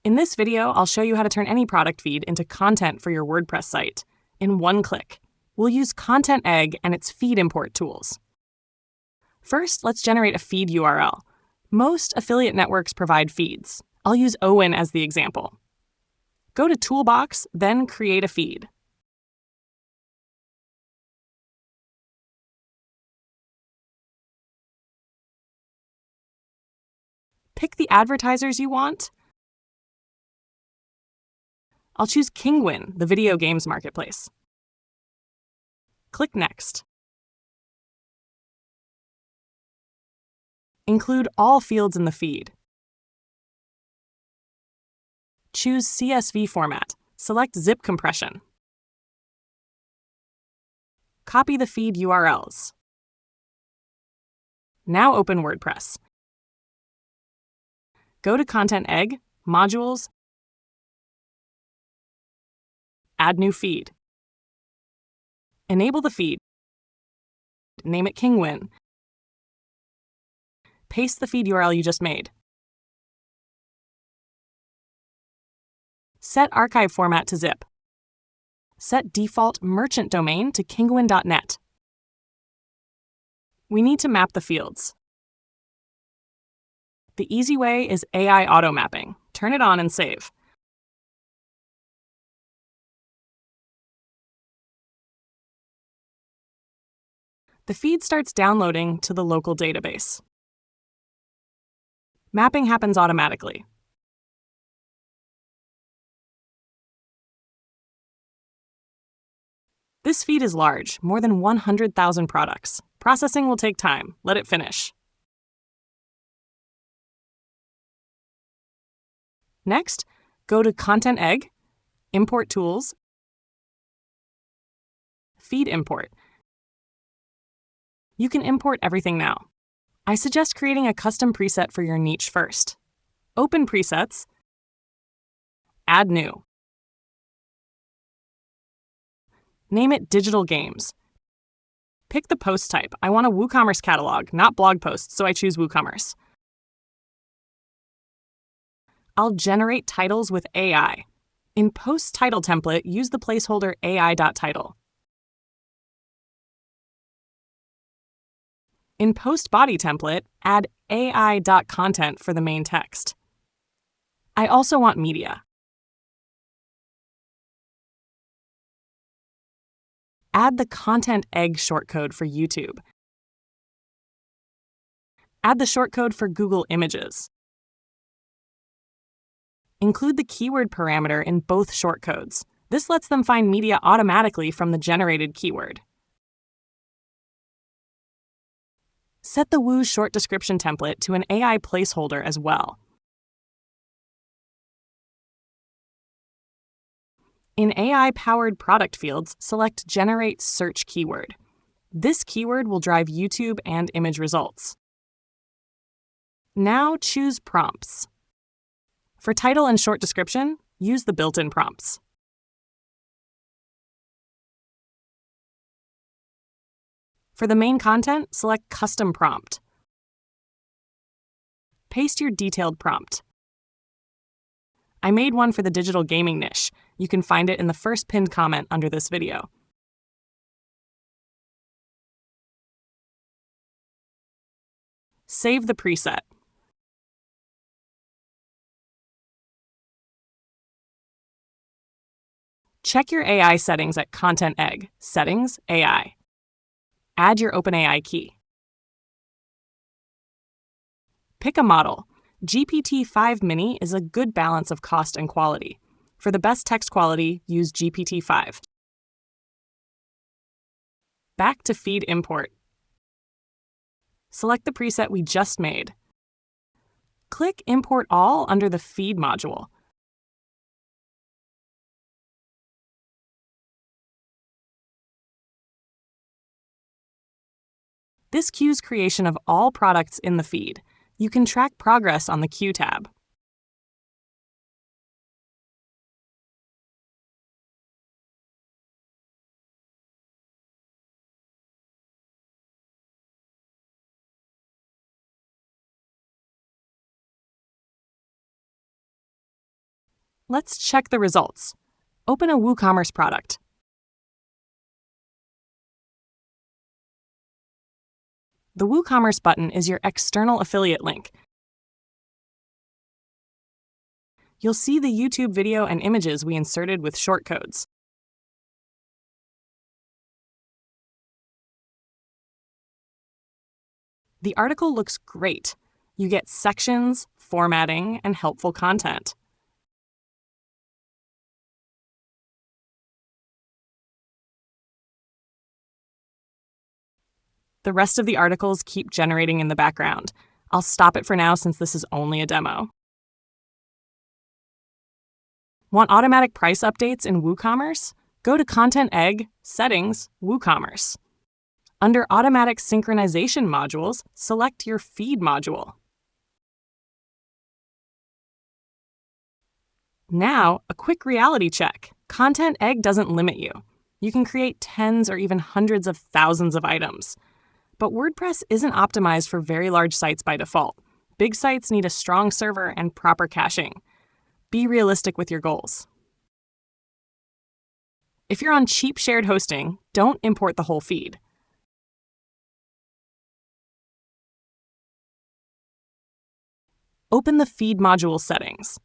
In this video, I'll show you how to turn any product feed into content for your WordPress site in one click. We'll use Content Egg and its feed import tools. First, let's generate a feed URL. Most affiliate networks provide feeds. I'll use Owen as the example. Go to Toolbox, then Create a Feed. Pick the advertisers you want. I'll choose Kinguin, the video games marketplace. Click Next. Include all fields in the feed. Choose CSV format. Select zip compression. Copy the feed URLs. Now open WordPress. Go to Content Egg, Modules, Add new feed. Enable the feed. Name it Kinguin. Paste the feed URL you just made. Set archive format to zip. Set default merchant domain to kinguin.net. We need to map the fields. The easy way is AI auto mapping. Turn it on and save. The feed starts downloading to the local database. Mapping happens automatically. This feed is large, more than 100,000 products. Processing will take time. Let it finish. Next, go to Content Egg, Import Tools, Feed Import. You can import everything now. I suggest creating a custom preset for your niche first. Open Presets, Add New. Name it Digital Games. Pick the post type. I want a WooCommerce catalog, not blog posts, so I choose WooCommerce. I'll generate titles with AI. In Post Title template, use the placeholder ai.title. In Post Body template, add ai.content for the main text. I also want media. Add the Content Egg shortcode for YouTube. Add the shortcode for Google Images. Include the keyword parameter in both shortcodes. This lets them find media automatically from the generated keyword. Set the Woo short description template to an AI placeholder as well. In AI-powered product fields, select Generate Search keyword. This keyword will drive YouTube and image results. Now choose prompts. For title and short description, use the built-in prompts. For the main content, select Custom Prompt. Paste your detailed prompt. I made one for the digital gaming niche. You can find it in the first pinned comment under this video. Save the preset. Check your AI settings at Content Egg, Settings, AI. Add your OpenAI key. Pick a model. GPT-5 Mini is a good balance of cost and quality. For the best text quality, use GPT-5. Back to Feed Import. Select the preset we just made. Click Import All under the Feed module. This queues creation of all products in the feed. You can track progress on the Queue tab. Let's check the results. Open a WooCommerce product. The WooCommerce button is your external affiliate link. You'll see the YouTube video and images we inserted with shortcodes. The article looks great. You get sections, formatting, and helpful content. The rest of the articles keep generating in the background. I'll stop it for now since this is only a demo. Want automatic price updates in WooCommerce? Go to Content Egg, Settings, WooCommerce. Under Automatic Synchronization Modules, select your Feed module. Now, a quick reality check. Content Egg doesn't limit you. You can create tens or even hundreds of thousands of items. But WordPress isn't optimized for very large sites by default. Big sites need a strong server and proper caching. Be realistic with your goals. If you're on cheap shared hosting, don't import the whole feed. Open the Feed module settings.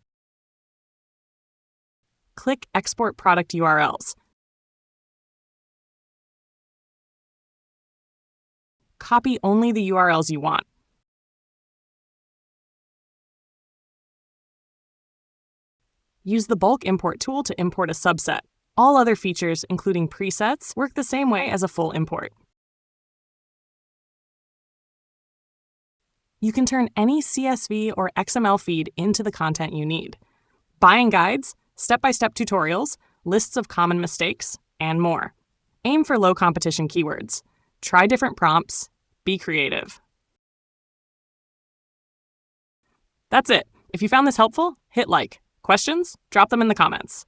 Click Export Product URLs. Copy only the URLs you want. Use the bulk import tool to import a subset. All other features, including presets, work the same way as a full import. You can turn any CSV or XML feed into the content you need. Buying guides, step-by-step tutorials, lists of common mistakes, and more. Aim for low competition keywords. Try different prompts. Be creative. That's it. If you found this helpful, hit like. Questions? Drop them in the comments.